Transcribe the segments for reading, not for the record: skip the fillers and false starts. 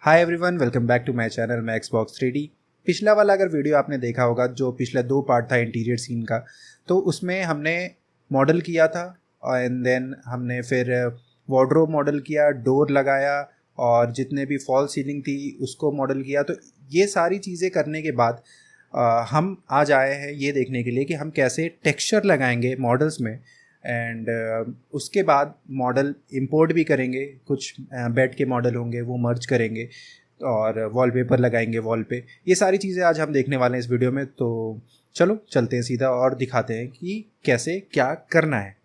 Hi everyone, welcome back to my channel Maxbox 3D। पिछला वाला अगर वीडियो आपने देखा होगा, जो पिछला 2 पार्ट था इंटीरियर सीन का, तो उसमें हमने मॉडल किया था एंड देन हमने फिर वार्डरोब मॉडल किया, डोर लगाया और जितने भी फॉल सीलिंग थी उसको मॉडल किया। तो ये सारी चीज़ें करने के बाद हम आज आए हैं ये देखने के लिए कि हम कैसे टेक्सचर लगाएंगे मॉडल्स में एंड उसके बाद मॉडल इंपोर्ट भी करेंगे। कुछ बेड के मॉडल होंगे वो मर्ज करेंगे और वॉलपेपर लगाएंगे वॉल पे। ये सारी चीज़ें आज हम देखने वाले हैं इस वीडियो में। तो चलो चलते हैं सीधा और दिखाते हैं कि कैसे क्या करना है।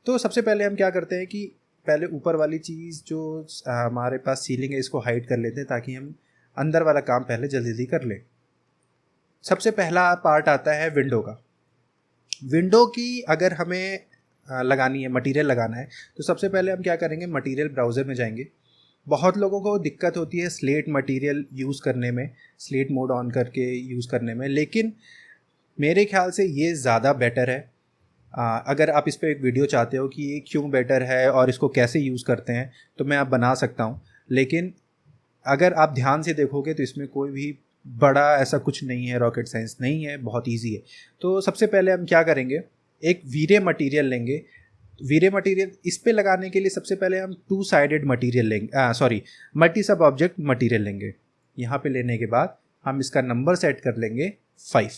तो सबसे पहले हम क्या करते हैं कि पहले ऊपर वाली चीज़ जो हमारे पास सीलिंग है इसको हाइड कर लेते हैं ताकि हम अंदर वाला काम पहले जल्दी जल्दी कर लें। सबसे पहला पार्ट आता है विंडो का। विंडो की अगर हमें लगानी है, मटेरियल लगाना है, तो सबसे पहले हम क्या करेंगे, मटेरियल ब्राउज़र में जाएंगे। बहुत लोगों को दिक्कत होती है स्लेट मटेरियल यूज़ करने में, स्लेट मोड ऑन करके यूज़ करने में, लेकिन मेरे ख्याल से ये ज़्यादा बेटर है। अगर आप इस पर एक वीडियो चाहते हो कि ये क्यों बेटर है और इसको कैसे यूज़ करते हैं, तो मैं आप बना सकता हूँ। लेकिन अगर आप ध्यान से देखोगे तो इसमें कोई भी बड़ा ऐसा कुछ नहीं है, रॉकेट साइंस नहीं है, बहुत इजी है। तो सबसे पहले हम क्या करेंगे, एक वीरे मटेरियल लेंगे। वीरे मटेरियल इस पे लगाने के लिए सबसे पहले हम 2 साइडेड मटेरियल लेंगे, सॉरी, मल्टी सब ऑब्जेक्ट मटेरियल लेंगे। यहाँ पे लेने के बाद हम इसका नंबर सेट कर लेंगे 5।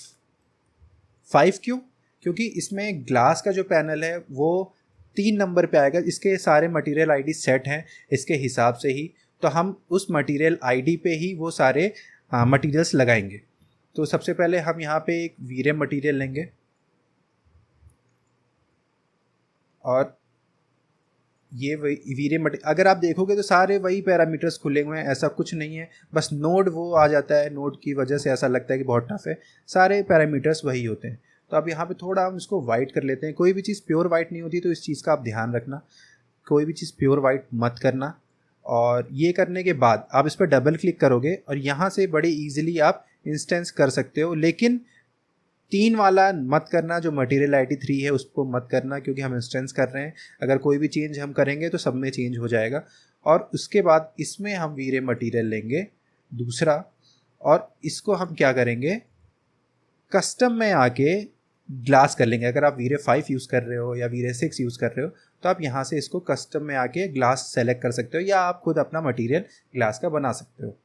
5 क्यों? क्योंकि इसमें ग्लास का जो पैनल है वो 3 नंबर पे आएगा। इसके सारे मटेरियल आईडी सेट हैं इसके हिसाब से ही, तो हम उस मटेरियल आईडी पे ही वो सारे मटेरियल्स लगाएंगे। तो सबसे पहले हम यहाँ पे एक वीरे मटेरियल लेंगे और ये वही वीरे मटेरियल, अगर आप देखोगे तो सारे वही पैरामीटर्स खुले हुए हैं, ऐसा कुछ नहीं है। बस नोड वो आ जाता है, नोड की वजह से ऐसा लगता है कि बहुत टफ है। सारे पैरामीटर्स वही होते हैं। तो अब यहाँ पे थोड़ा हम इसको वाइट कर लेते हैं। कोई भी चीज़ प्योर वाइट नहीं होती, तो इस चीज़ का आप ध्यान रखना, कोई भी चीज़ प्योर वाइट मत करना। और ये करने के बाद आप इस पर डबल क्लिक करोगे और यहाँ से बड़े ईजिली आप इंस्टेंस कर सकते हो। लेकिन 3 वाला मत करना, जो मटेरियल आईडी 3 है उसको मत करना, क्योंकि हम इंस्टेंस कर रहे हैं। अगर कोई भी चेंज हम करेंगे तो सब में चेंज हो जाएगा। और उसके बाद इसमें हम वीरे मटेरियल लेंगे दूसरा, और इसको हम क्या करेंगे, कस्टम में आके ग्लास कर लेंगे। अगर आप वीरे 5 यूज़ कर रहे हो या वीरे 6 यूज़ कर रहे हो, तो आप यहाँ से इसको कस्टम में आके ग्लास सेलेक्ट कर सकते हो, या आप खुद अपना मटेरियल ग्लास का बना सकते हो।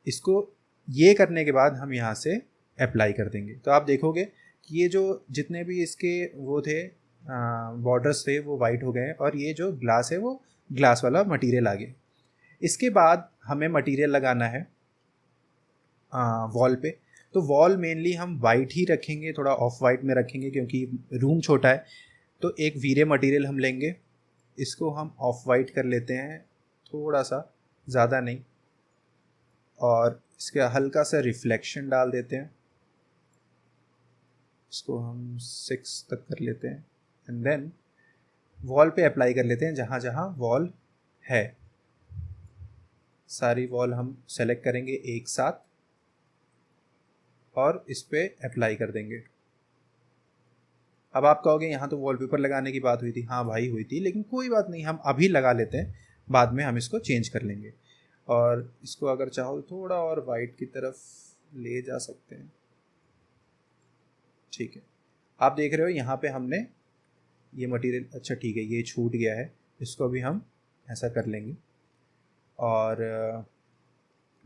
इसको ये करने के बाद हम यहाँ से अप्लाई कर देंगे। तो आप देखोगे कि ये जो जितने भी इसके वो थे बॉर्डर्स थे वो वाइट हो गए हैं, और ये जो ग्लास है वो ग्लास वाला मटेरियल आ गया। इसके बाद हमें मटेरियल लगाना है वॉल पे। तो वॉल मेनली हम वाइट ही रखेंगे, थोड़ा ऑफ वाइट में रखेंगे क्योंकि रूम छोटा है। तो एक वीरे मटेरियल हम लेंगे, इसको हम ऑफ वाइट कर लेते हैं, थोड़ा सा, ज़्यादा नहीं, और इसका हल्का सा रिफ्लेक्शन डाल देते हैं। इसको हम 6 तक कर लेते हैं एंड देन वॉल पे अप्लाई कर लेते हैं जहाँ जहाँ वॉल है। सारी वॉल हम सेलेक्ट करेंगे एक साथ और इस पे अप्लाई कर देंगे। अब आप कहोगे यहाँ तो वॉलपेपर लगाने की बात हुई थी। हाँ भाई हुई थी, लेकिन कोई बात नहीं, हम अभी लगा लेते हैं, बाद में हम इसको चेंज कर लेंगे। और इसको अगर चाहो तो थोड़ा और वाइट की तरफ ले जा सकते हैं। ठीक है, आप देख रहे हो यहाँ पे हमने ये मटेरियल, अच्छा ठीक है, ये छूट गया है, इसको भी हम ऐसा कर लेंगे। और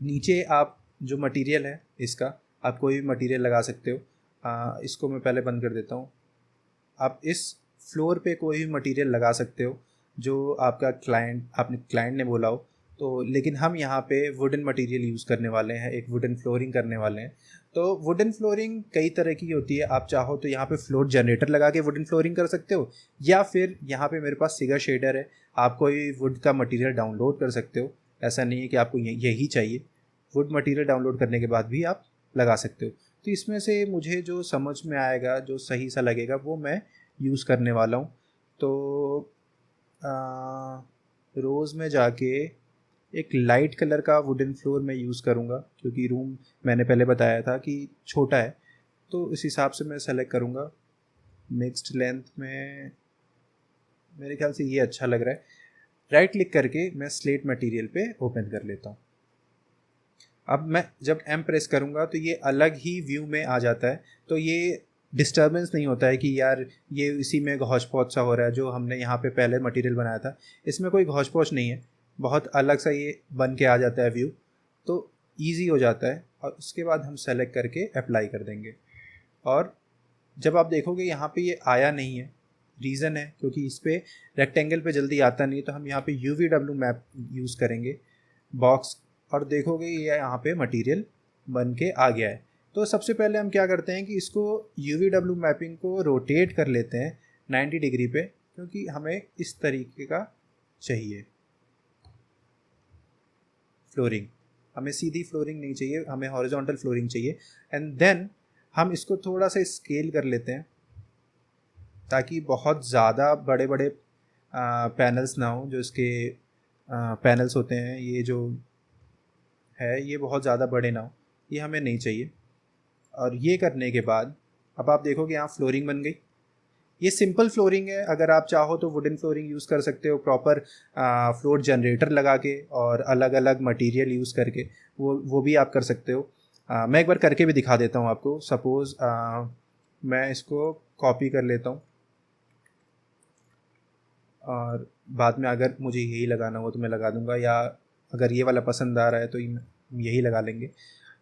नीचे आप जो मटेरियल है इसका, आप कोई भी मटेरियल लगा सकते हो। इसको मैं पहले बंद कर देता हूँ। आप इस फ्लोर पे कोई भी मटेरियल लगा सकते हो जो आपका आपने क्लाइंट ने बोला हो। तो लेकिन हम यहाँ पे वुडन मटेरियल यूज़ करने वाले हैं, एक वुडन फ्लोरिंग करने वाले हैं। तो वुडन फ्लोरिंग कई तरह की होती है, आप चाहो तो यहाँ पे फ्लोर जनरेटर लगा के वुडन फ्लोरिंग कर सकते हो, या फिर यहाँ पे मेरे पास सिगर शेडर है, आप कोई वुड का मटेरियल डाउनलोड कर सकते हो। ऐसा नहीं है कि आपको यही चाहिए, वुड मटेरियल डाउनलोड करने के बाद भी आप लगा सकते हो। तो इसमें से मुझे जो समझ में आएगा, जो सही सा लगेगा, वो मैं यूज़ करने वाला हूँ। तो रोज़ में जाके एक लाइट कलर का वुडन फ्लोर मैं यूज़ करूँगा, क्योंकि रूम मैंने पहले बताया था कि छोटा है, तो इस हिसाब से मैं सेलेक्ट करूँगा। मिक्स्ड लेंथ में मेरे ख्याल से ये अच्छा लग रहा है। राइट क्लिक करके मैं स्लेट मटेरियल पे ओपन कर लेता हूँ। अब मैं जब M प्रेस करूँगा तो ये अलग ही व्यू में आ जाता है, तो ये डिस्टर्बेंस नहीं होता है कि यार ये इसी में घौच पौच सा हो रहा है। जो हमने यहाँ पे पहले मटेरियल बनाया था इसमें कोई घौच पौच नहीं है, बहुत अलग सा ये बन के आ जाता है व्यू, तो ईजी हो जाता है। और उसके बाद हम सेलेक्ट करके अप्लाई कर देंगे, और जब आप देखोगे यहाँ पे ये आया नहीं है, रीज़न है क्योंकि इस पर रेक्टेंगल पे जल्दी आता नहीं, तो हम यहाँ पे UVW मैप यूज़ करेंगे बॉक्स, और देखोगे ये यहाँ पे मटेरियल बन के आ गया है। तो सबसे पहले हम क्या करते हैं कि इसको UVW मैपिंग को रोटेट कर लेते हैं 90 डिग्री पे, क्योंकि हमें इस तरीके का चाहिए फ्लोरिंग, हमें सीधी फ्लोरिंग नहीं चाहिए, हमें हॉरिजॉन्टल फ्लोरिंग चाहिए। एंड देन हम इसको थोड़ा सा स्केल कर लेते हैं ताकि बहुत ज़्यादा बड़े बड़े पैनल्स ना हो। जो इसके पैनल्स होते हैं ये जो है ये बहुत ज़्यादा बड़े ना हो, ये हमें नहीं चाहिए। और ये करने के बाद अब आप देखोगे यहाँ फ्लोरिंग बन गई। ये सिंपल फ्लोरिंग है, अगर आप चाहो तो वुडन फ्लोरिंग यूज़ कर सकते हो प्रॉपर फ्लोर जनरेटर लगा के और अलग अलग मटेरियल यूज़ करके, वो भी आप कर सकते हो। मैं एक बार करके भी दिखा देता हूँ आपको। सपोज़ मैं इसको कॉपी कर लेता हूँ और बाद में अगर मुझे यही लगाना हो तो मैं लगा दूंगा, या अगर ये वाला पसंद आ रहा है तो यही लगा लेंगे।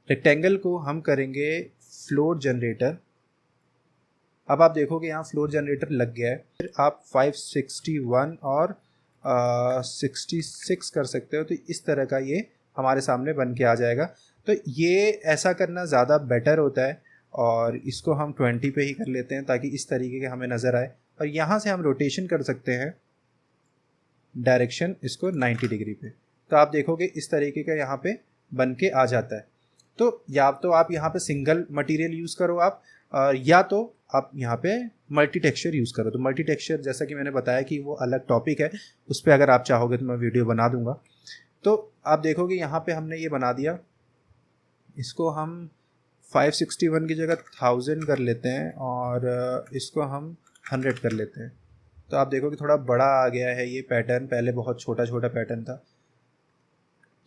रेक्टेंगल को हम करेंगे फ्लोर जनरेटर। अब आप देखोगे यहाँ फ्लोर जनरेटर लग गया है। फिर आप 561 और 66 कर सकते हो, तो इस तरह का ये हमारे सामने बन के आ जाएगा। तो ये ऐसा करना ज़्यादा बेटर होता है, और इसको हम 20 पे ही कर लेते हैं ताकि इस तरीके के हमें नज़र आए। और यहाँ से हम रोटेशन कर सकते हैं डायरेक्शन इसको 90 डिग्री पे, तो आप देखोगे इस तरीके का यहाँ पे बन के आ जाता है। तो या तो आप यहाँ पे सिंगल मटेरियल यूज़ करो आप, या तो आप यहाँ पे मल्टी टेक्सचर यूज़ करो। तो मल्टी टेक्सचर जैसा कि मैंने बताया कि वो अलग टॉपिक है, उस पर अगर आप चाहोगे तो मैं वीडियो बना दूंगा। तो आप देखोगे यहाँ पे हमने ये बना दिया, इसको हम 561 की जगह 1000 कर लेते हैं और इसको हम 100 कर लेते हैं। तो आप देखोगे थोड़ा बड़ा आ गया है ये पैटर्न, पहले बहुत छोटा छोटा पैटर्न था।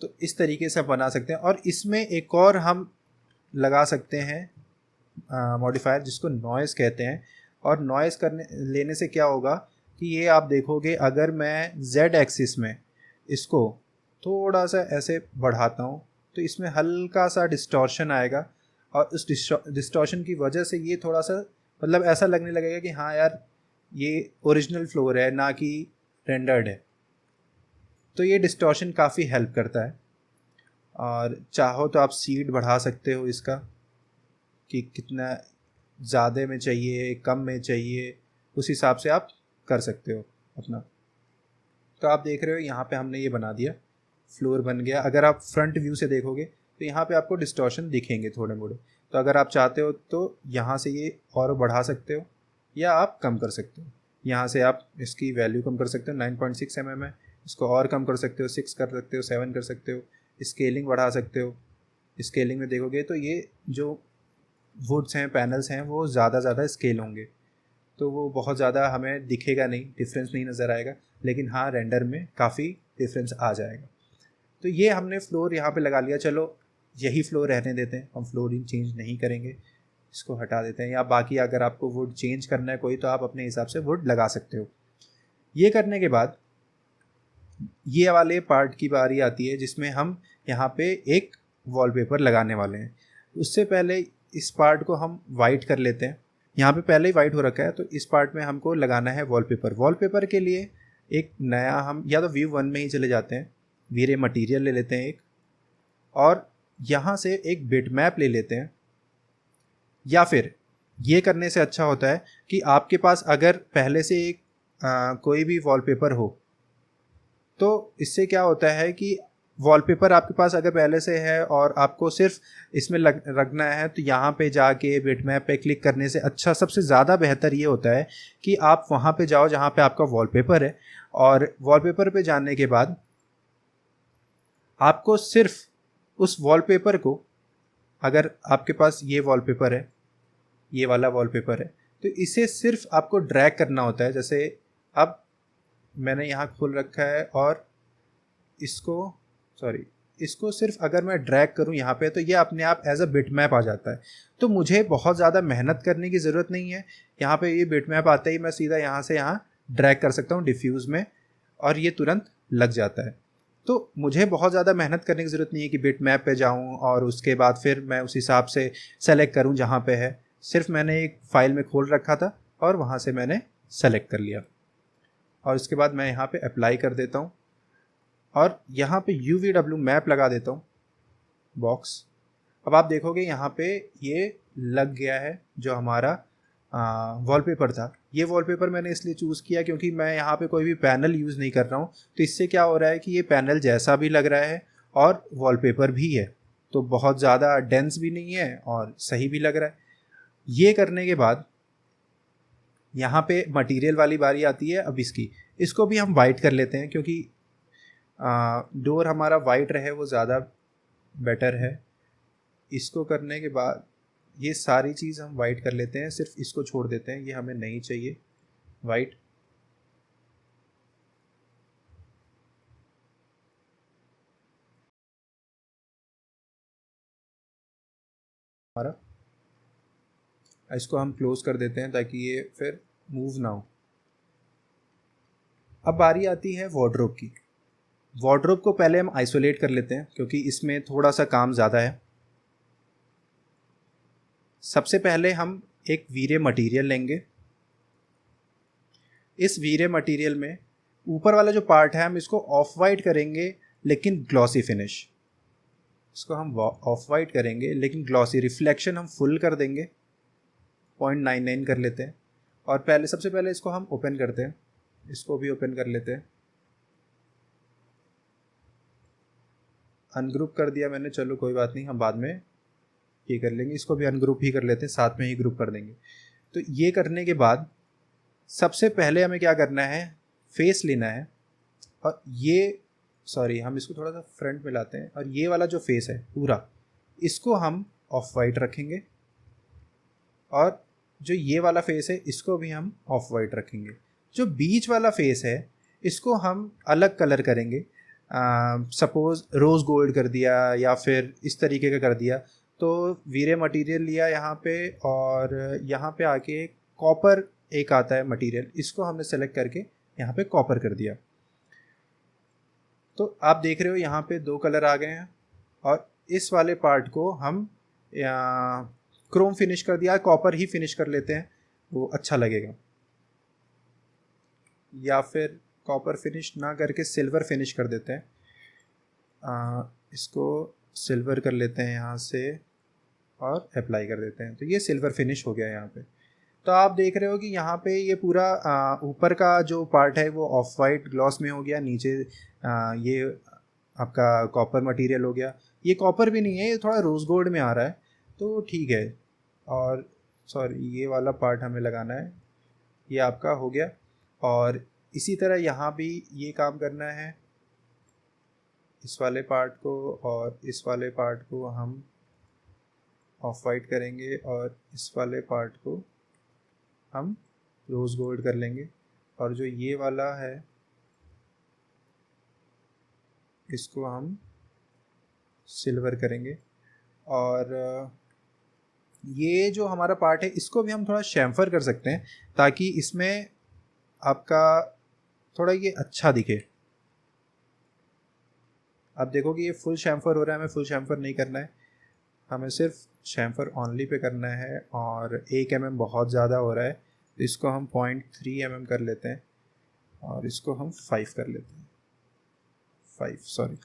तो इस तरीके से बना सकते हैं। और इसमें एक और हम लगा सकते हैं मॉडिफायर जिसको नॉइज़ कहते हैं। और नॉइज़ करने लेने से क्या होगा कि ये आप देखोगे अगर मैं Z एक्सिस में इसको थोड़ा सा ऐसे बढ़ाता हूँ तो इसमें हल्का सा डिस्टॉर्शन आएगा, और उस डिस्टॉर्शन की वजह से ये थोड़ा सा मतलब ऐसा लगने लगेगा कि हाँ यार ये ओरिजिनल फ्लोर है ना कि रेंडर्ड है। तो ये डिस्टॉर्शन काफ़ी हेल्प करता है। और चाहो तो आप सीड बढ़ा सकते हो इसका कि कितना ज़्यादा में चाहिए कम में चाहिए, उस हिसाब से आप कर सकते हो अपना। तो आप देख रहे हो यहाँ पे हमने ये बना दिया, फ्लोर बन गया। अगर आप फ्रंट व्यू से देखोगे तो यहाँ पे आपको डिस्टॉर्शन दिखेंगे थोड़े मोड़े, तो अगर आप चाहते हो तो यहाँ से ये और बढ़ा सकते हो या आप कम कर सकते हो। यहाँ से आप इसकी वैल्यू कम कर सकते हो, 9.6 mm है, इसको और कम कर सकते हो, 6 कर सकते हो, 7 कर सकते हो, स्केलिंग बढ़ा सकते हो। स्केलिंग में देखोगे तो ये जो वुड्स हैं पैनल्स हैं वो ज़्यादा स्केल होंगे, तो वो बहुत ज़्यादा हमें दिखेगा नहीं, डिफरेंस नहीं नज़र आएगा, लेकिन हाँ रेंडर में काफ़ी डिफरेंस आ जाएगा। तो ये हमने फ्लोर यहाँ पे लगा लिया। चलो यही फ्लोर रहने देते हैं, हम फ्लोरिंग चेंज नहीं करेंगे, इसको हटा देते हैं। या बाकी अगर आपको वुड चेंज करना है कोई तो आप अपने हिसाब से वुड लगा सकते हो। ये करने के बाद ये वाले पार्ट की बारी आती है जिसमें हम यहाँ पे एक वॉलपेपर लगाने वाले हैं। उससे पहले इस पार्ट को हम वाइट कर लेते हैं। यहाँ पे पहले ही वाइट हो रखा है, तो इस पार्ट में हमको लगाना है वॉलपेपर। वॉलपेपर के लिए एक नया हम या तो व्यू 1 में ही चले जाते हैं, वीरे मटेरियल ले लेते हैं एक, और यहाँ से एक बिटमैप ले लेते हैं। या फिर ये करने से अच्छा होता है कि आपके पास अगर पहले से एक कोई भी वॉलपेपर हो, तो इससे क्या होता है कि वॉलपेपर आपके पास अगर पहले से है और आपको सिर्फ इसमें रखना है, तो यहाँ पे जाके बिटमैप पे क्लिक करने से अच्छा सबसे ज़्यादा बेहतर ये होता है कि आप वहाँ पे जाओ जहाँ पे आपका वॉलपेपर है, और वॉलपेपर पे जाने के बाद आपको सिर्फ उस वॉलपेपर को, अगर आपके पास ये वॉलपेपर है, ये वाला वॉलपेपर है, तो इसे सिर्फ आपको ड्रैग करना होता है। जैसे अब मैंने यहाँ खोल रखा है और इसको इसको सिर्फ अगर मैं ड्रैग करूं यहाँ पे तो ये अपने आप एज अ बिट मैप आ जाता है। तो मुझे बहुत ज़्यादा मेहनत करने की ज़रूरत नहीं है। यहाँ पे ये बिट मैप आते ही मैं सीधा यहाँ से यहाँ ड्रैग कर सकता हूँ डिफ्यूज़ में और ये तुरंत लग जाता है। तो मुझे बहुत ज़्यादा मेहनत करने की ज़रूरत नहीं है कि बिट मैप पे जाऊँ और उसके बाद फिर मैं उस हिसाब से सेलेक्ट करूँ जहाँ पे है। सिर्फ मैंने एक फ़ाइल में खोल रखा था और वहाँ से मैंने सेलेक्ट कर लिया और उसके बाद मैं यहाँ पे अप्लाई कर देता हूँ और यहाँ पे UVW मैप लगा देता हूँ बॉक्स। अब आप देखोगे यहाँ पे ये लग गया है जो हमारा वॉलपेपर था। ये वॉलपेपर मैंने इसलिए चूज़ किया क्योंकि मैं यहाँ पे कोई भी पैनल यूज़ नहीं कर रहा हूँ, तो इससे क्या हो रहा है कि ये पैनल जैसा भी लग रहा है और वॉलपेपर भी है, तो बहुत ज़्यादा डेंस भी नहीं है और सही भी लग रहा है। ये करने के बाद यहाँ पे मटेरियल वाली बारी आती है। अब इसको भी हम वाइट कर लेते हैं क्योंकि डोर हमारा वाइट रहे वो ज़्यादा बेटर है। इसको करने के बाद ये सारी चीज़ हम वाइट कर लेते हैं, सिर्फ इसको छोड़ देते हैं, ये हमें नहीं चाहिए वाइट। हमारा इसको हम क्लोज कर देते हैं ताकि ये फिर मूव ना हो। अब बारी आती है वार्डरोब की। वार्डरोब को पहले हम आइसोलेट कर लेते हैं क्योंकि इसमें थोड़ा सा काम ज़्यादा है। सबसे पहले हम एक वीरे मटेरियल लेंगे। इस वीरे मटेरियल में ऊपर वाला जो पार्ट है हम इसको ऑफ वाइट करेंगे लेकिन ग्लॉसी फिनिश। इसको हम ऑफ वाइट करेंगे लेकिन ग्लॉसी, रिफ्लेक्शन हम फुल कर देंगे, 0.99 कर लेते हैं। और सबसे पहले इसको हम ओपन करते हैं, इसको भी ओपन कर लेते हैं। अनग्रुप कर दिया मैंने, चलो कोई बात नहीं, हम बाद में ये कर लेंगे। इसको भी अनग्रुप ही कर लेते हैं, साथ में ही ग्रुप कर देंगे। तो ये करने के बाद सबसे पहले हमें क्या करना है, फेस लेना है और हम इसको थोड़ा सा फ्रंट में लाते हैं और ये वाला जो फेस है पूरा, इसको हम ऑफ वाइट रखेंगे और जो ये वाला फेस है इसको भी हम ऑफ वाइट रखेंगे। जो बीच वाला फेस है इसको हम अलग कलर करेंगे, सपोज रोज़ गोल्ड कर दिया या फिर इस तरीके का कर दिया। तो वीरे मटेरियल लिया यहाँ पे और यहाँ पे आके कॉपर एक आता है मटेरियल, इसको हमने सेलेक्ट करके यहाँ पे कॉपर कर दिया। तो आप देख रहे हो यहाँ पे 2 कलर आ गए हैं और इस वाले पार्ट को हम क्रोम फिनिश कर दिया, कॉपर ही फिनिश कर लेते हैं, वो अच्छा लगेगा। या फिर कॉपर फिनिश ना करके सिल्वर फिनिश कर देते हैं। इसको सिल्वर कर लेते हैं यहाँ से और अप्लाई कर देते हैं, तो ये सिल्वर फिनिश हो गया यहाँ पे। तो आप देख रहे हो कि यहाँ पे ये पूरा ऊपर का जो पार्ट है वो ऑफ वाइट ग्लॉस में हो गया, नीचे ये आपका कॉपर मटेरियल हो गया। ये कॉपर भी नहीं है, ये थोड़ा रोज़ गोल्ड में आ रहा है, तो ठीक है। और ये वाला पार्ट हमें लगाना है, ये आपका हो गया। और इसी तरह यहाँ भी ये काम करना है, इस वाले पार्ट को और इस वाले पार्ट को हम ऑफ वाइट करेंगे और इस वाले पार्ट को हम रोज़ गोल्ड कर लेंगे। और जो ये वाला है इसको हम सिल्वर करेंगे। और ये जो हमारा पार्ट है इसको भी हम थोड़ा शैम्फर कर सकते हैं ताकि इसमें आपका थोड़ा ये अच्छा दिखे। आप देखो कि ये फुल शैम्फर हो रहा है, हमें फुल शैम्फर नहीं करना है, हमें सिर्फ शैम्फर ऑनली पे करना है। और 1 mm बहुत ज़्यादा हो रहा है, तो इसको हम 0.3 mm कर लेते हैं और इसको हम 5 कर लेते हैं, 5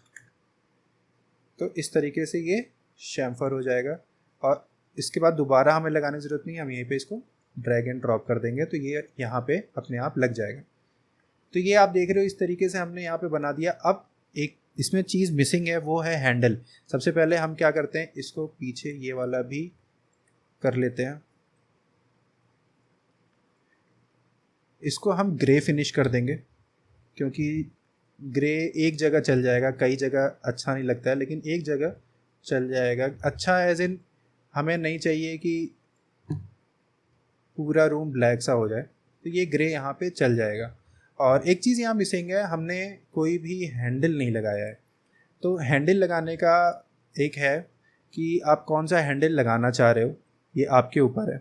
तो इस तरीके से ये शैम्फर हो जाएगा। और इसके बाद दोबारा हमें लगाने की ज़रूरत नहीं है, हम यहीं पे इसको ड्रैग एंड ड्रॉप कर देंगे तो ये यहाँ पे अपने आप लग जाएगा। तो ये आप देख रहे हो इस तरीके से हमने यहाँ पे बना दिया। अब एक इसमें चीज़ मिसिंग है, वो है हैंडल। सबसे पहले हम क्या करते हैं, इसको पीछे ये वाला भी कर लेते हैं, इसको हम ग्रे फिनिश कर देंगे क्योंकि ग्रे एक जगह चल जाएगा, कई जगह अच्छा नहीं लगता है, लेकिन एक जगह चल जाएगा। अच्छा एज इन हमें नहीं चाहिए कि पूरा रूम ब्लैक सा हो जाए, तो ये ग्रे यहाँ पे चल जाएगा। और एक चीज़ यहाँ मिसिंग है, हमने कोई भी हैंडल नहीं लगाया है, तो हैंडल लगाने का एक है कि आप कौन सा हैंडल लगाना चाह रहे हो, ये आपके ऊपर है।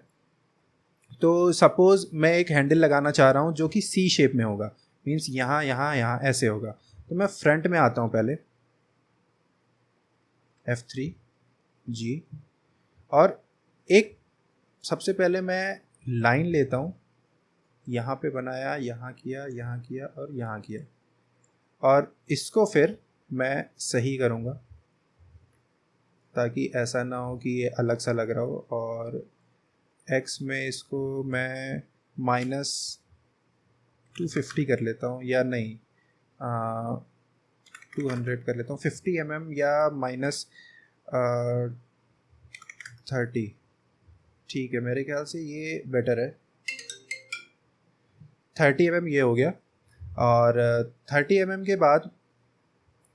तो सपोज़ मैं एक हैंडल लगाना चाह रहा हूँ जो कि सी शेप में होगा, मीन्स यहाँ यहाँ यहाँ ऐसे होगा। तो मैं फ्रंट में आता हूँ पहले, F3 जी, और एक सबसे पहले मैं लाइन लेता हूँ, यहाँ पे बनाया, यहाँ किया और यहाँ किया, और इसको फिर मैं सही करूँगा ताकि ऐसा ना हो कि ये अलग सा लग रहा हो। और x में इसको मैं -250 कर लेता हूँ, या नहीं 200 कर लेता हूँ, 50 mm या -30, ठीक है, मेरे ख्याल से ये बेटर है। 30 mm ये हो गया। और 30 mm के बाद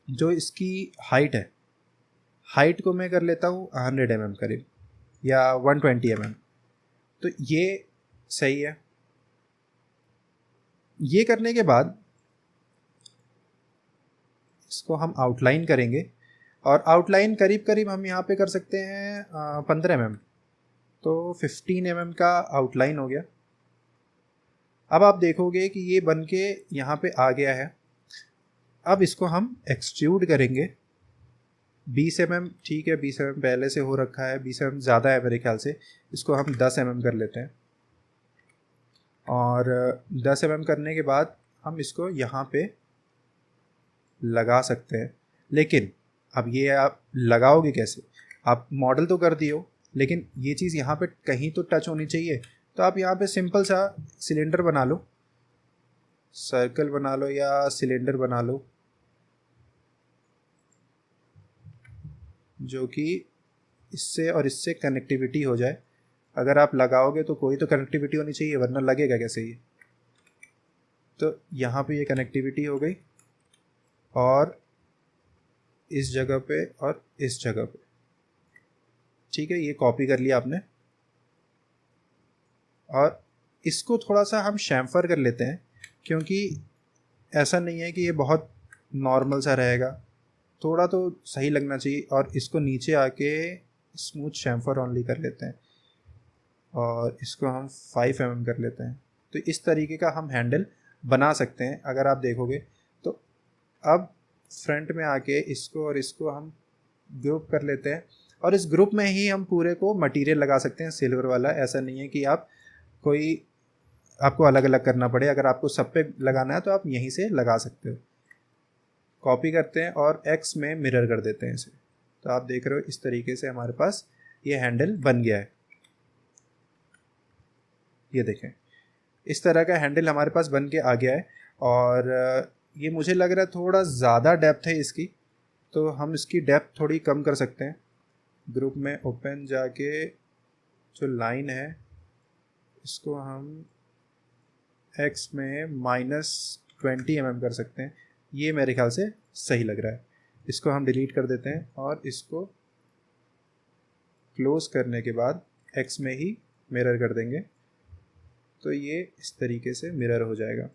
जो इसकी हाइट को मैं कर लेता हूँ 100 mm करीब, या 120 mm, तो ये सही है। ये करने के बाद इसको हम आउटलाइन करेंगे, और आउटलाइन करीब करीब हम यहाँ पे कर सकते हैं 15 mm, तो 15 mm का आउटलाइन हो गया। अब आप देखोगे कि ये बन के यहाँ पे आ गया है। अब इसको हम एक्सट्रूड करेंगे 20 mm, ठीक है, 20 mm पहले से हो रखा है, 20 mm ज़्यादा है मेरे ख्याल से, इसको हम 10 mm कर लेते हैं। और 10 mm करने के बाद हम इसको यहाँ पे लगा सकते हैं। लेकिन अब ये आप लगाओगे कैसे? आप मॉडल तो कर दियो, लेकिन ये चीज़ यहाँ पे कहीं तो टच होनी चाहिए। तो आप यहाँ पे सिंपल सा सिलेंडर बना लो, सर्कल बना लो या सिलेंडर बना लो, जो कि इससे और इससे कनेक्टिविटी हो जाए। अगर आप लगाओगे तो कोई तो कनेक्टिविटी होनी चाहिए, वरना लगेगा कैसे ये। तो यहाँ पे ये कनेक्टिविटी हो गई, और इस जगह पे और इस जगह पे, ठीक है, ये कॉपी कर लिया आपने। और इसको थोड़ा सा हम शैम्फर कर लेते हैं, क्योंकि ऐसा नहीं है कि ये बहुत नॉर्मल सा रहेगा, थोड़ा तो सही लगना चाहिए। और इसको नीचे आके स्मूथ शैम्फर ऑनली कर लेते हैं, और इसको हम 5 mm कर लेते हैं। तो इस तरीके का हम हैंडल बना सकते हैं अगर आप देखोगे तो। अब फ्रंट में आके इसको और इसको हम ग्रुप कर लेते हैं, और इस ग्रुप में ही हम पूरे को मटेरियल लगा सकते हैं सिल्वर वाला। ऐसा नहीं है कि आपको अलग अलग करना पड़े। अगर आपको सब पे लगाना है तो आप यहीं से लगा सकते हो। कॉपी करते हैं और एक्स में मिरर कर देते हैं इसे। तो आप देख रहे हो इस तरीके से हमारे पास ये हैंडल बन गया है। ये देखें, इस तरह का हैंडल हमारे पास बन के आ गया है। और ये मुझे लग रहा है थोड़ा ज़्यादा डेप्थ है इसकी, तो हम इसकी डेप्थ थोड़ी कम कर सकते हैं। ग्रुप में ओपन जाके जो लाइन है इसको हम एक्स में -20 mm कर सकते हैं। ये मेरे ख्याल से सही लग रहा है। इसको हम डिलीट कर देते हैं, और इसको क्लोज करने के बाद एक्स में ही मिरर कर देंगे, तो ये इस तरीके से मिरर हो जाएगा।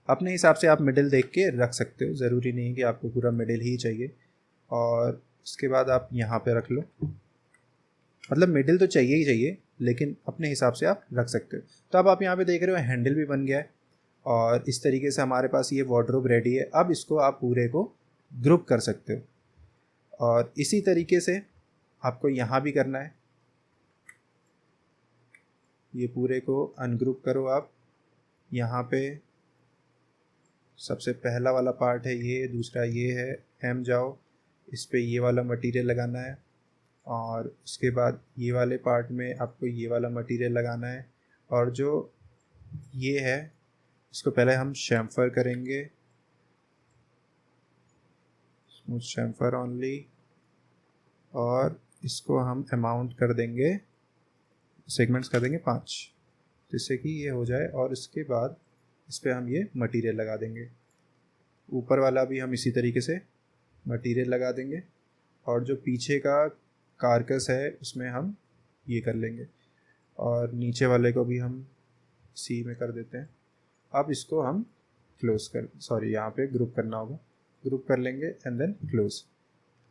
अपने हिसाब से आप मिडिल देख के रख सकते हो, ज़रूरी नहीं कि आपको पूरा मिडिल ही चाहिए। और इसके बाद आप यहाँ पे रख लो, मतलब मिडिल तो चाहिए ही चाहिए, लेकिन अपने हिसाब से आप रख सकते हो। तो अब आप यहाँ पे देख रहे हो हैंडल भी बन गया है, और इस तरीके से हमारे पास ये वार्डरोब रेडी है। अब इसको आप पूरे को ग्रुप कर सकते हो, और इसी तरीके से आपको यहाँ भी करना है। ये पूरे को अनग्रुप करो आप। यहाँ पे सबसे पहला वाला पार्ट है ये, दूसरा ये है, एम जाओ, इस पे ये वाला मटेरियल लगाना है, और उसके बाद ये वाले पार्ट में आपको ये वाला मटेरियल लगाना है। और जो ये है इसको पहले हम शैम्फर करेंगे, स्मूथ शैम्फर ओनली, और इसको हम अमाउंट कर देंगे, सेगमेंट्स कर देंगे 5, जिससे कि ये हो जाए। और इसके बाद इस पर हम ये मटेरियल लगा देंगे। ऊपर वाला भी हम इसी तरीके से मटेरियल लगा देंगे, और जो पीछे का कारकस है उसमें हम ये कर लेंगे, और नीचे वाले को भी हम सी में कर देते हैं। अब इसको हम यहाँ पे ग्रुप करना होगा, ग्रुप कर लेंगे एंड देन क्लोज।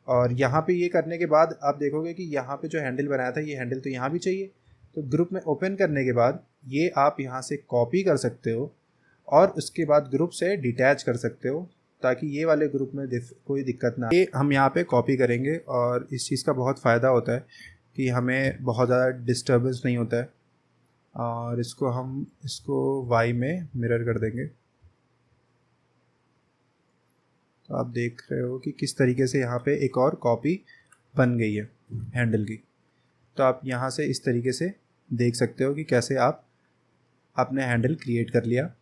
और यहाँ पे ये करने के बाद आप देखोगे कि यहाँ पे जो हैंडल बनाया था ये हैंडल तो यहाँ भी चाहिए। तो ग्रुप में ओपन करने के बाद ये आप यहाँ से कॉपी कर सकते हो और उसके बाद ग्रुप से डिटैच कर सकते हो ताकि ये वाले ग्रुप में कोई दिक्कत ना आए। ये हम यहाँ पे कॉपी करेंगे और इस चीज़ का बहुत फ़ायदा होता है कि हमें बहुत ज़्यादा डिस्टर्बेंस नहीं होता है। और इसको वाई में मिरर कर देंगे। तो आप देख रहे हो कि किस तरीके से यहाँ पे एक और कॉपी बन गई है हैंडल की। तो आप यहाँ से इस तरीके से देख सकते हो कि कैसे आपने हैंडल क्रिएट कर लिया,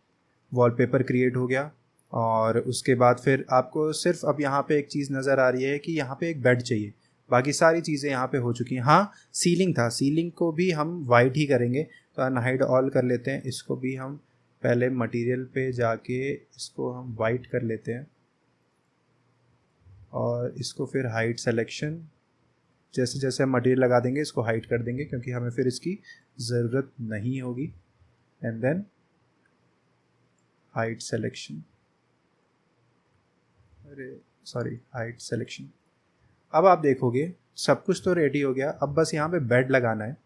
वॉलपेपर क्रिएट हो गया। और उसके बाद फिर आपको सिर्फ अब यहाँ पे एक चीज़ नज़र आ रही है कि यहाँ पे एक बेड चाहिए, बाकी सारी चीज़ें यहाँ पे हो चुकी हैं। हाँ, सीलिंग था, सीलिंग को भी हम वाइट ही करेंगे। तो अनहाइड ऑल कर लेते हैं, इसको भी हम पहले मटेरियल पे जाके इसको हम वाइट कर लेते हैं और इसको फिर हाइट सिलेक्शन, जैसे जैसे हम मटेरियल लगा देंगे इसको हाइट कर देंगे क्योंकि हमें फिर इसकी ज़रूरत नहीं होगी। And then height selection, height selection. अब आप देखोगे सब कुछ तो रेडी हो गया, अब बस यहाँ पे बेड लगाना है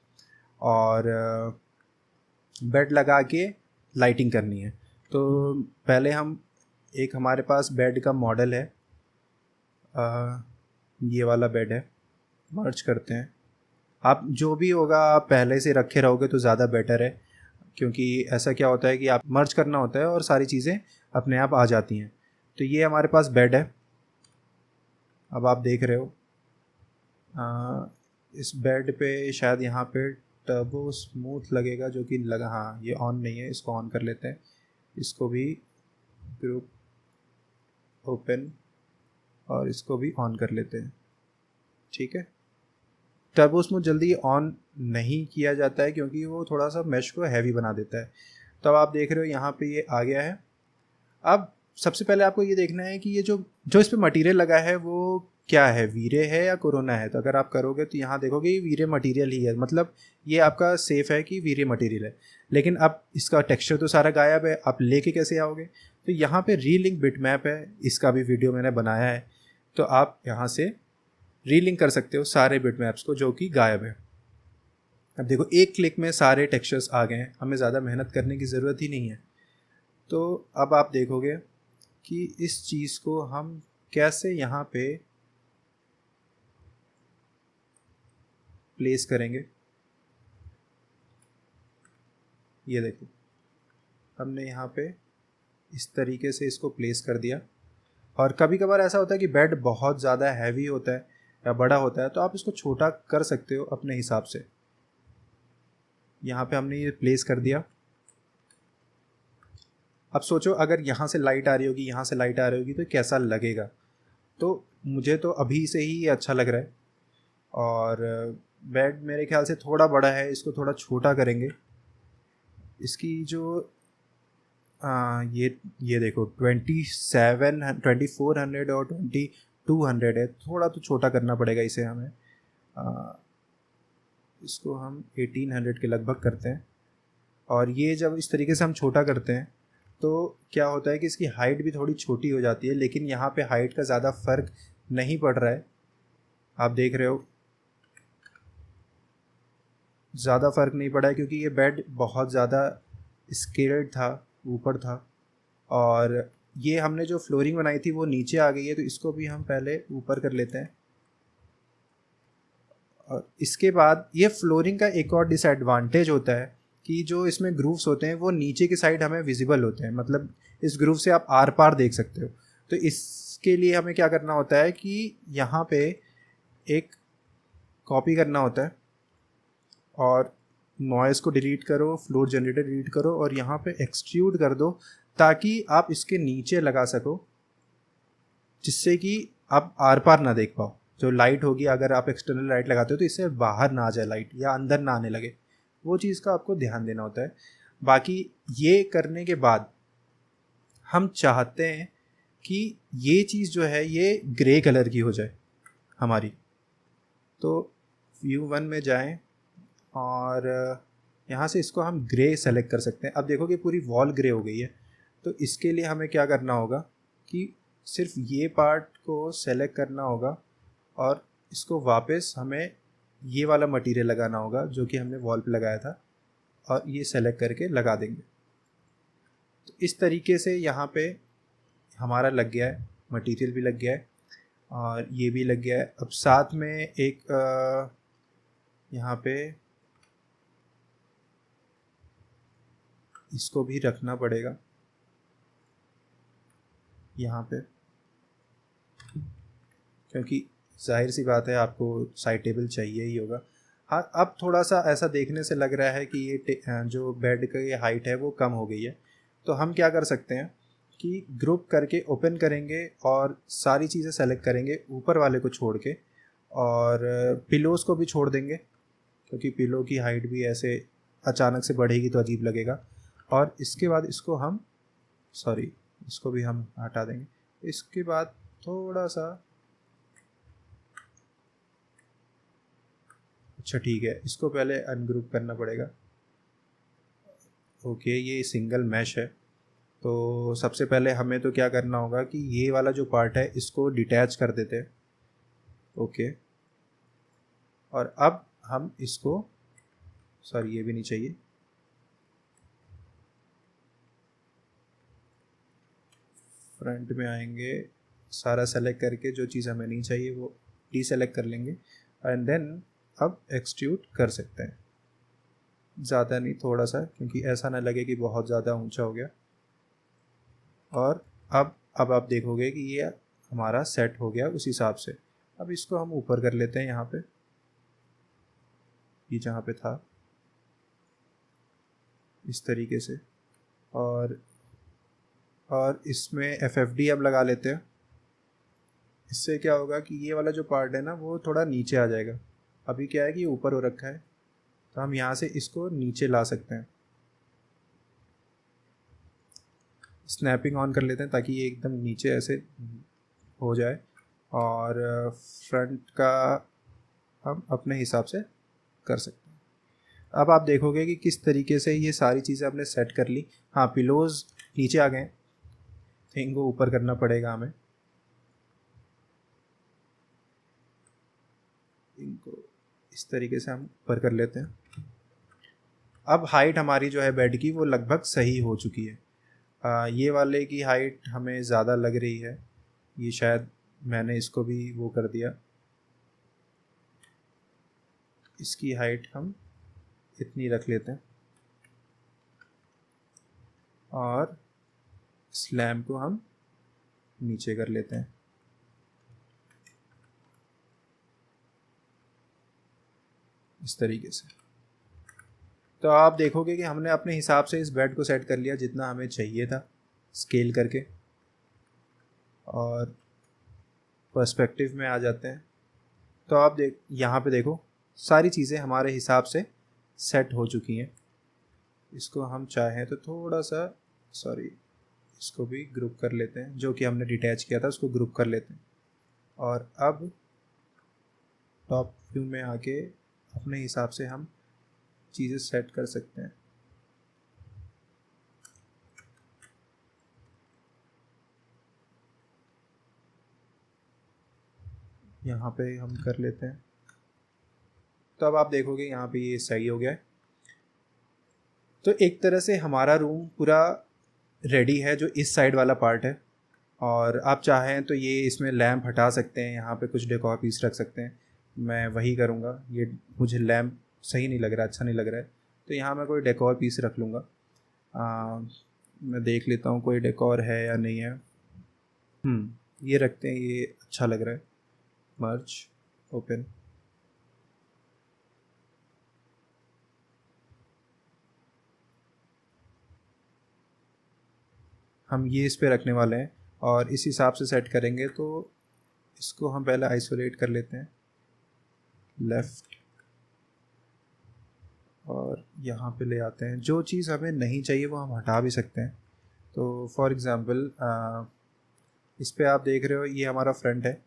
और बेड लगा के लाइटिंग करनी है। तो पहले एक हमारे पास बेड का मॉडल है, ये वाला बेड है, मर्ज करते हैं। आप जो भी होगा आप पहले से रखे रहोगे तो ज़्यादा बेटर है, क्योंकि ऐसा क्या होता है कि आप मर्ज करना होता है और सारी चीज़ें अपने आप आ जाती हैं। तो ये हमारे पास बेड है। अब आप देख रहे हो इस बेड पे शायद यहाँ पे टर्बो स्मूथ लगेगा, जो कि लगा, हाँ ये ऑन नहीं है, इसको ऑन कर लेते हैं। इसको भी ग्रुप ओपन और इसको भी ऑन कर लेते हैं। ठीक है, टर्बो स्मूथ जल्दी ऑन नहीं किया जाता है क्योंकि वो थोड़ा सा मैश को हैवी बना देता है। तो अब आप देख रहे हो यहाँ पे ये आ गया है। अब सबसे पहले आपको ये देखना है कि ये जो इस पे मटेरियल लगा है वो क्या है, वीरे है या कोरोना है। तो अगर आप करोगे तो यहाँ देखोगे ये वीरे मटेरियल ही है, मतलब ये आपका सेफ है कि वीरे मटेरियल है। लेकिन अब इसका टेक्सचर तो सारा गायब है, आप लेके कैसे आओगे। तो यहाँ पे रीलिंक बिटमैप है, इसका भी वीडियो मैंने बनाया है, तो आप यहाँ से रीलिंक कर सकते हो सारे बिटमैप्स को जो कि गायब है। अब देखो एक क्लिक में सारे टेक्सचर्स आ गए हैं, हमें ज़्यादा मेहनत करने की ज़रूरत ही नहीं है। तो अब आप देखोगे कि इस चीज़ को हम कैसे यहाँ पे प्लेस करेंगे। ये देखो हमने यहाँ पे इस तरीके से इसको प्लेस कर दिया। और कभी कभार ऐसा होता है कि बेड बहुत ज़्यादा हैवी होता है या बड़ा होता है, तो आप इसको छोटा कर सकते हो अपने हिसाब से। यहाँ पे हमने ये प्लेस कर दिया। अब सोचो अगर यहाँ से लाइट आ रही होगी, यहाँ से लाइट आ रही होगी, तो कैसा लगेगा। तो मुझे तो अभी से ही ये अच्छा लग रहा है। और बेड मेरे ख्याल से थोड़ा बड़ा है, इसको थोड़ा छोटा करेंगे। इसकी जो ये देखो 2400 और 2200 है, थोड़ा तो छोटा करना पड़ेगा इसे हमें। इसको हम 1800 के लगभग करते हैं। और ये जब इस तरीके से हम छोटा करते हैं तो क्या होता है कि इसकी हाइट भी थोड़ी छोटी हो जाती है, लेकिन यहाँ पे हाइट का ज़्यादा फ़र्क नहीं पड़ रहा है। आप देख रहे हो ज़्यादा फ़र्क नहीं पड़ा है क्योंकि ये बेड बहुत ज़्यादा स्केल्ड था, ऊपर था। और ये हमने जो फ्लोरिंग बनाई थी वो नीचे आ गई है, तो इसको भी हम पहले ऊपर कर लेते हैं। और इसके बाद ये फ्लोरिंग का एक और डिसएडवांटेज होता है कि जो इसमें ग्रूव्स होते हैं वो नीचे की साइड हमें विजिबल होते हैं, मतलब इस ग्रूव से आप आर पार देख सकते हो। तो इसके लिए हमें क्या करना होता है कि यहाँ पे एक कॉपी करना होता है और नॉइज़ को डिलीट करो, फ्लोर जनरेटर डिलीट करो और यहाँ पे एक्सट्रूड कर दो ताकि आप इसके नीचे लगा सको, जिससे कि आप आर पार ना देख पाओ। जो लाइट होगी, अगर आप एक्सटर्नल लाइट लगाते हो तो इससे बाहर ना आ जाए लाइट या अंदर ना आने लगे, वो चीज़ का आपको ध्यान देना होता है। बाकी ये करने के बाद हम चाहते हैं कि ये चीज़ जो है ये ग्रे कलर की हो जाए हमारी। तो व्यू 1 में जाएं और यहाँ से इसको हम ग्रे सेलेक्ट कर सकते हैं। अब देखो कि पूरी वॉल ग्रे हो गई है। तो इसके लिए हमें क्या करना होगा कि सिर्फ ये पार्ट को सेलेक्ट करना होगा और इसको वापस हमें ये वाला मटेरियल लगाना होगा जो कि हमने वॉल पे लगाया था, और ये सेलेक्ट करके लगा देंगे। तो इस तरीके से यहाँ पे हमारा लग गया है, मटेरियल भी लग गया है और ये भी लग गया है। अब साथ में एक यहाँ पे इसको भी रखना पड़ेगा यहाँ पे, क्योंकि जाहिर सी बात है आपको साइड टेबल चाहिए ही होगा। हाँ, अब थोड़ा सा ऐसा देखने से लग रहा है कि ये जो बेड का ये हाइट है वो कम हो गई है। तो हम क्या कर सकते हैं कि ग्रुप करके ओपन करेंगे और सारी चीज़ें सेलेक्ट करेंगे ऊपर वाले को छोड़ के, और पिलोज़ को भी छोड़ देंगे क्योंकि पिलो की हाइट भी ऐसे अचानक से बढ़ेगी तो अजीब लगेगा। और इसके बाद इसको हम इसको भी हम हटा देंगे। इसके बाद थोड़ा सा, अच्छा ठीक है, इसको पहले अनग्रुप करना पड़ेगा। ओके, ये सिंगल मैश है, तो सबसे पहले हमें तो क्या करना होगा कि ये वाला जो पार्ट है इसको डिटैच कर देते हैं। ओके, और अब हम इसको, ये भी नहीं चाहिए, फ्रंट में आएंगे, सारा सेलेक्ट करके जो चीज़ हमें नहीं चाहिए वो डीसेलेक्ट कर लेंगे एंड देन अब एक्सट्रूड कर सकते हैं। ज़्यादा नहीं, थोड़ा सा, क्योंकि ऐसा ना लगे कि बहुत ज़्यादा ऊंचा हो गया। और अब आप देखोगे कि ये हमारा सेट हो गया उस हिसाब से। अब इसको हम ऊपर कर लेते हैं यहाँ पे, ये जहाँ पे था, इस तरीके से। और इसमें FFD अब लगा लेते हैं। इससे क्या होगा कि ये वाला जो पार्ट है ना वो थोड़ा नीचे आ जाएगा। अभी क्या है कि ये ऊपर हो रखा है, तो हम यहाँ से इसको नीचे ला सकते हैं। स्नैपिंग ऑन कर लेते हैं ताकि ये एकदम नीचे ऐसे हो जाए, और फ्रंट का हम अपने हिसाब से कर सकते हैं। अब आप देखोगे कि किस तरीके से ये सारी चीज़ें हमने सेट कर ली। हाँ, पिलोज़ नीचे आ गए, तो इनको ऊपर करना पड़ेगा हमें। इनको इस तरीके से हम ऊपर कर लेते हैं। अब हाइट हमारी जो है बेड की वो लगभग सही हो चुकी है। ये वाले की हाइट हमें ज़्यादा लग रही है, ये शायद मैंने इसको भी वो कर दिया। इसकी हाइट हम इतनी रख लेते हैं और स्लैम को हम नीचे कर लेते हैं, इस तरीके से। तो आप देखोगे कि हमने अपने हिसाब से इस बेड को सेट कर लिया जितना हमें चाहिए था, स्केल करके। और पर्सपेक्टिव में आ जाते हैं, तो आप यहाँ पे देखो सारी चीज़ें हमारे हिसाब से सेट हो चुकी हैं। इसको हम चाहें तो थोड़ा सा, इसको भी ग्रुप कर लेते हैं, जो कि हमने डिटैच किया था उसको ग्रुप कर लेते हैं। और अब टॉप व्यू में आके अपने हिसाब से हम चीज़ें सेट कर सकते हैं। यहाँ पे हम कर लेते हैं, तो अब आप देखोगे यहाँ पे ये सही हो गया है। तो एक तरह से हमारा रूम पूरा रेडी है, जो इस साइड वाला पार्ट है। और आप चाहें तो ये इसमें लैंप हटा सकते हैं, यहाँ पे कुछ डेकोर पीस रख सकते हैं। मैं वही करूँगा, ये मुझे लैंप सही नहीं लग रहा, अच्छा नहीं लग रहा है, तो यहाँ मैं कोई डेकोर पीस रख लूँगा। मैं देख लेता हूँ कोई डेकोर है या नहीं है। ये रखते हैं, ये अच्छा लग रहा है। मर्ज, ओपन, हम ये इस पे रखने वाले हैं और इस हिसाब से सेट करेंगे। तो इसको हम पहले आइसोलेट कर लेते हैं, लेफ़्ट, और यहाँ पे ले आते हैं। जो चीज़ हमें नहीं चाहिए वो हम हटा भी सकते हैं। तो फॉर एग्ज़ाम्पल इस पे आप देख रहे हो ये हमारा फ्रंट है,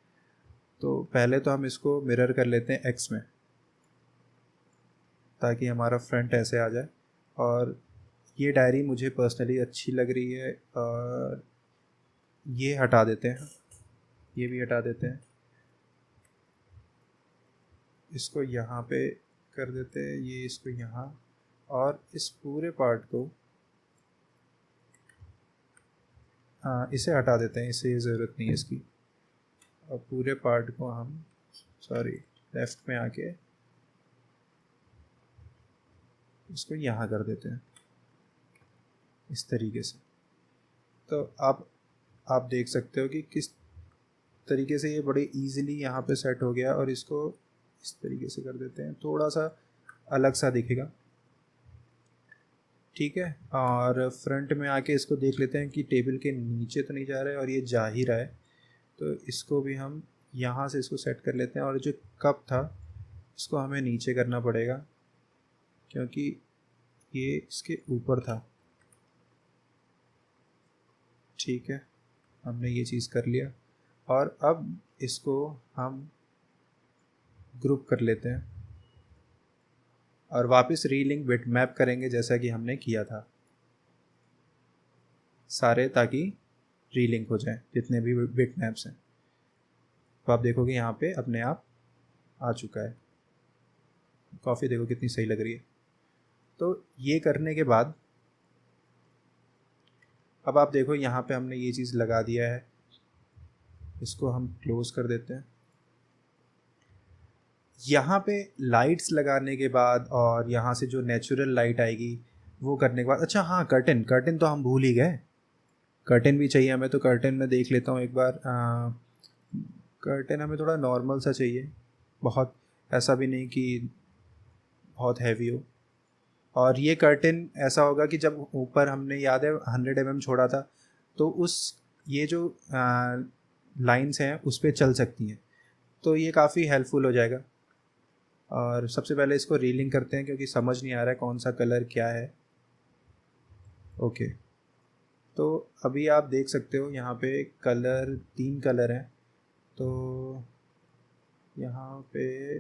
तो पहले तो हम इसको मिरर कर लेते हैं एक्स में, ताकि हमारा फ्रंट ऐसे आ जाए। और ये डायरी मुझे पर्सनली अच्छी लग रही है, और ये हटा देते हैं, ये भी हटा देते हैं, इसको यहाँ पे कर देते हैं, ये इसको यहाँ, और इस पूरे पार्ट को इसे हटा देते हैं, इसे ज़रूरत नहीं है इसकी। और पूरे पार्ट को हम लेफ़्ट में आके इसको यहाँ कर देते हैं इस तरीके से। तो आप देख सकते हो कि किस तरीके से ये बड़े इजीली यहाँ पे सेट हो गया। और इसको इस तरीके से कर देते हैं, थोड़ा सा अलग सा दिखेगा, ठीक है। और फ्रंट में आके इसको देख लेते हैं कि टेबल के नीचे तो नहीं जा रहा है, और ये जा ही रहा है, तो इसको भी हम यहाँ से इसको सेट कर लेते हैं। और जो कप था इसको हमें नीचे करना पड़ेगा, क्योंकि ये इसके ऊपर था, ठीक है। हमने ये चीज़ कर लिया, और अब इसको हम ग्रुप कर लेते हैं और वापस रीलिंक बिट मैप करेंगे जैसा कि हमने किया था सारे, ताकि रीलिंक हो जाए जितने भी बिट मैप्स हैं। तो आप देखोगे यहाँ पे अपने आप आ चुका है। कॉफ़ी देखो कितनी सही लग रही है। तो ये करने के बाद अब आप देखो यहाँ पे हमने ये चीज़ लगा दिया है, इसको हम क्लोज कर देते हैं। यहाँ पे लाइट्स लगाने के बाद और यहाँ से जो नेचुरल लाइट आएगी वो करने के बाद, अच्छा हाँ, कर्टन तो हम भूल ही गए, कर्टन भी चाहिए हमें। तो कर्टन में देख लेता हूँ एक बार। कर्टन हमें थोड़ा नॉर्मल सा चाहिए, बहुत ऐसा भी नहीं कि बहुत हैवी हो। और ये कर्टन ऐसा होगा कि जब ऊपर हमने, याद है, 100 mm छोड़ा था, तो उस ये जो लाइंस हैं उस पर चल सकती हैं, तो ये काफ़ी हेल्पफुल हो जाएगा। और सबसे पहले इसको रीलिंग करते हैं, क्योंकि समझ नहीं आ रहा है कौन सा कलर क्या है। ओके, तो अभी आप देख सकते हो यहाँ पे कलर 3 कलर हैं, तो यहाँ पे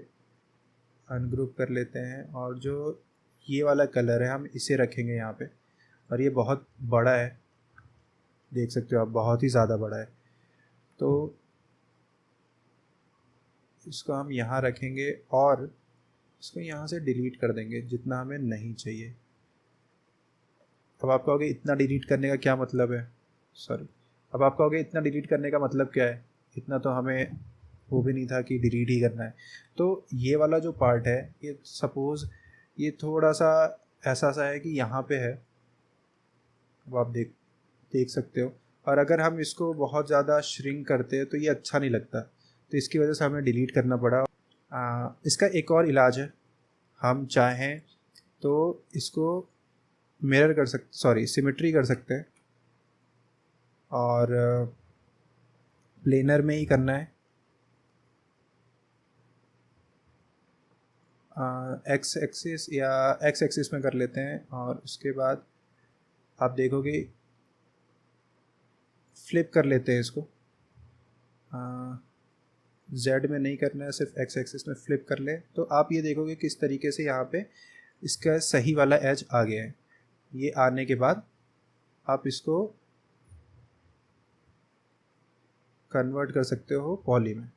अनग्रुप कर लेते हैं, और जो ये वाला कलर है हम इसे रखेंगे यहाँ पे। और ये बहुत बड़ा है, देख सकते हो आप, बहुत ही ज़्यादा बड़ा है, तो इसको हम यहाँ रखेंगे और इसको यहाँ से डिलीट कर देंगे जितना हमें नहीं चाहिए। अब आप कहोगे इतना डिलीट करने का क्या मतलब है, अब आप कहोगे इतना डिलीट करने का मतलब क्या है, इतना तो हमें वो भी नहीं था कि डिलीट ही करना है। तो ये वाला जो पार्ट है, ये सपोज़ ये थोड़ा सा ऐसा सा है कि यहाँ पे है, अब आप देख सकते हो। और अगर हम इसको बहुत ज़्यादा श्रिंक करते हैं तो ये अच्छा नहीं लगता, तो इसकी वजह से हमें डिलीट करना पड़ा। इसका एक और इलाज है, हम चाहें तो इसको मिरर कर सकते, सिमेट्री कर सकते हैं, और प्लेनर में ही करना है। एक्स एक्सिस में कर लेते हैं, और उसके बाद आप देखोगे फ्लिप कर लेते हैं इसको। जेड में नहीं करना है, सिर्फ एक्स एक्सिस में फ्लिप कर ले, तो आप ये देखोगे किस तरीके से यहाँ पे इसका सही वाला एज आ गया है। ये आने के बाद आप इसको कन्वर्ट कर सकते हो पॉली में,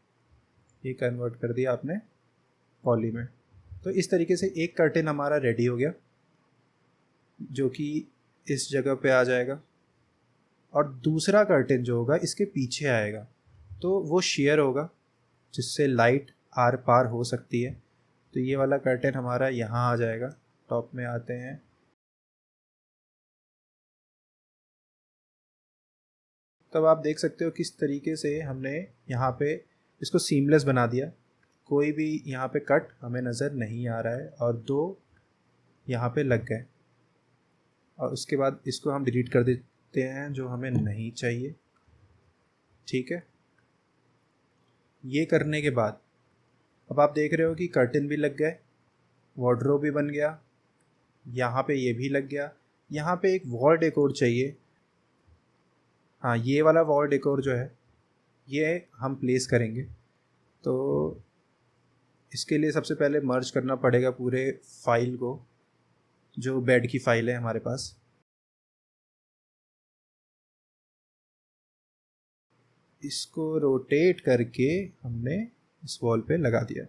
ये कन्वर्ट कर दिया आपने पॉली में। तो इस तरीके से एक कर्टेन हमारा रेडी हो गया, जो कि इस जगह पे आ जाएगा, और दूसरा कर्टेन जो होगा इसके पीछे आएगा, तो वो शेयर होगा जिससे लाइट आर पार हो सकती है। तो ये वाला कर्टेन हमारा यहाँ आ जाएगा। टॉप में आते हैं, तब आप देख सकते हो किस तरीके से हमने यहाँ पे इसको सीमलेस बना दिया। कोई भी यहाँ पे कट हमें नज़र नहीं आ रहा है, और 2 यहाँ पे लग गए। और उसके बाद इसको हम डिलीट कर देते हैं जो हमें नहीं चाहिए, ठीक है। ये करने के बाद अब आप देख रहे हो कि कर्टन भी लग गए, वार्डरोब भी बन गया, यहाँ पे ये भी लग गया। यहाँ पे एक वॉल डेकोर चाहिए, हाँ, ये वाला वॉल डेकोर जो है ये हम प्लेस करेंगे। तो इसके लिए सबसे पहले मर्ज करना पड़ेगा पूरे फाइल को, जो बेड की फाइल है हमारे पास। इसको रोटेट करके हमने इस वॉल पे लगा दिया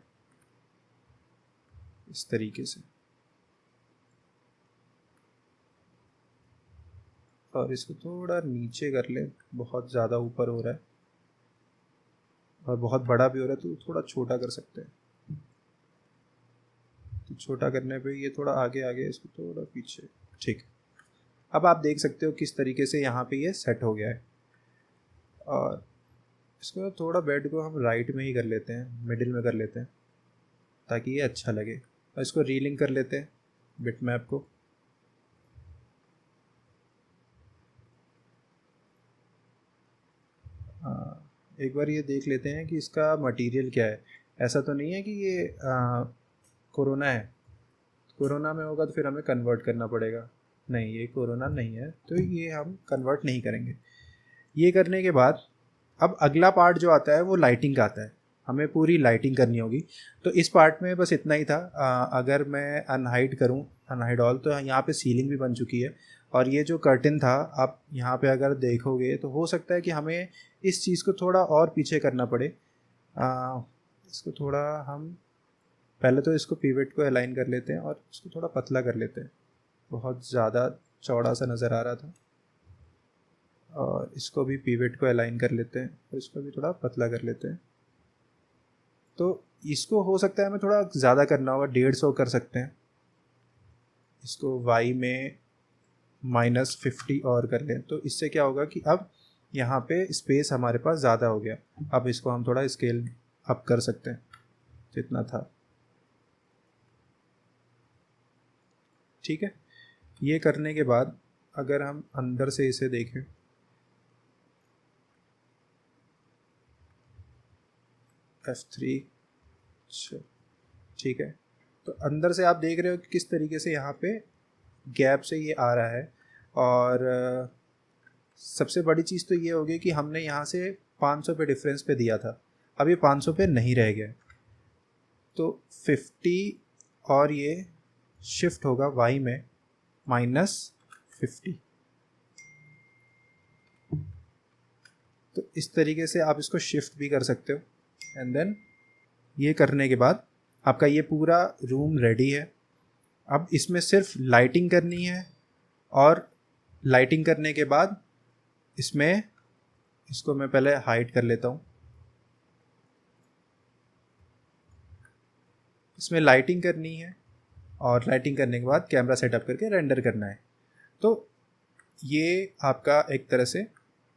इस तरीके से, और इसको थोड़ा नीचे कर लें, बहुत ज़्यादा ऊपर हो रहा है और बहुत बड़ा भी हो रहा है, तो थोड़ा छोटा कर सकते हैं। तो छोटा करने पे ये थोड़ा आगे आगे, इसको थोड़ा पीछे, ठीक। अब आप देख सकते हो किस तरीके से यहाँ पे ये सेट हो गया है। और इसको थोड़ा बेड को हम राइट में ही कर लेते हैं, मिडिल में कर लेते हैं ताकि ये अच्छा लगे। और इसको रीलिंक कर लेते हैं बिट मैप को। एक बार ये देख लेते हैं कि इसका मटेरियल क्या है। ऐसा तो नहीं है कि ये कोरोना है, कोरोना में होगा तो फिर हमें कन्वर्ट करना पड़ेगा। नहीं, ये कोरोना नहीं है तो ये हम कन्वर्ट नहीं करेंगे। ये करने के बाद अब अगला पार्ट जो आता है वो लाइटिंग का आता है। हमें पूरी लाइटिंग करनी होगी। तो इस पार्ट में बस इतना ही था। अगर मैं अनहाइड करूं, अनहाइड ऑल, तो यहाँ पे सीलिंग भी बन चुकी है। और ये जो कर्टन था, आप यहाँ पे अगर देखोगे तो हो सकता है कि हमें इस चीज़ को थोड़ा और पीछे करना पड़े। इसको थोड़ा हम पहले तो इसको पिवट को अलाइन कर लेते हैं और इसको थोड़ा पतला कर लेते हैं। बहुत ज़्यादा चौड़ा सा नज़र आ रहा था। और इसको भी पिवट को अलाइन कर लेते हैं और इसको भी थोड़ा पतला कर लेते हैं। तो इसको हो सकता है हमें थोड़ा ज़्यादा करना होगा, 150 कर सकते हैं। इसको y में -50 और कर लें, तो इससे क्या होगा कि अब यहाँ पे स्पेस हमारे पास ज़्यादा हो गया। अब इसको हम थोड़ा स्केल अप कर सकते हैं जितना था, ठीक है। ये करने के बाद अगर हम अंदर से इसे देखें, F3, ठीक है। तो अंदर से आप देख रहे हो कि किस तरीके से यहाँ पे गैप से ये आ रहा है। और सबसे बड़ी चीज़ तो ये होगी कि हमने यहाँ से 500 पे डिफरेंस पे दिया था, अब ये 500 पे नहीं रह गया। तो 50 और ये शिफ्ट होगा y में -50। तो इस तरीके से आप इसको शिफ्ट भी कर सकते हो। एंड देन ये करने के बाद आपका ये पूरा रूम रेडी है। अब इसमें सिर्फ लाइटिंग करनी है। और लाइटिंग करने के बाद इसमें, इसको मैं पहले हाइड कर लेता हूँ। इसमें लाइटिंग करनी है और लाइटिंग करने के बाद कैमरा सेटअप करके रेंडर करना है। तो ये आपका एक तरह से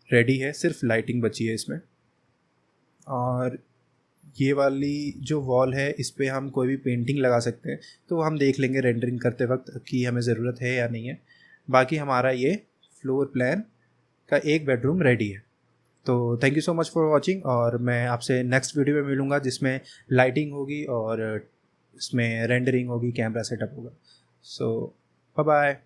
रेडी है, सिर्फ लाइटिंग बची है इसमें। और ये वाली जो वॉल है, इस पर हम कोई भी पेंटिंग लगा सकते हैं, तो हम देख लेंगे रेंडरिंग करते वक्त कि हमें ज़रूरत है या नहीं है। बाकी हमारा ये फ्लोर प्लान का एक बेडरूम रेडी है। तो thank you so much for watching, और मैं आपसे नेक्स्ट वीडियो में मिलूँगा जिसमें लाइटिंग होगी और इसमें रेंडरिंग होगी, कैमरा सेटअप होगा। सो बाय बाय।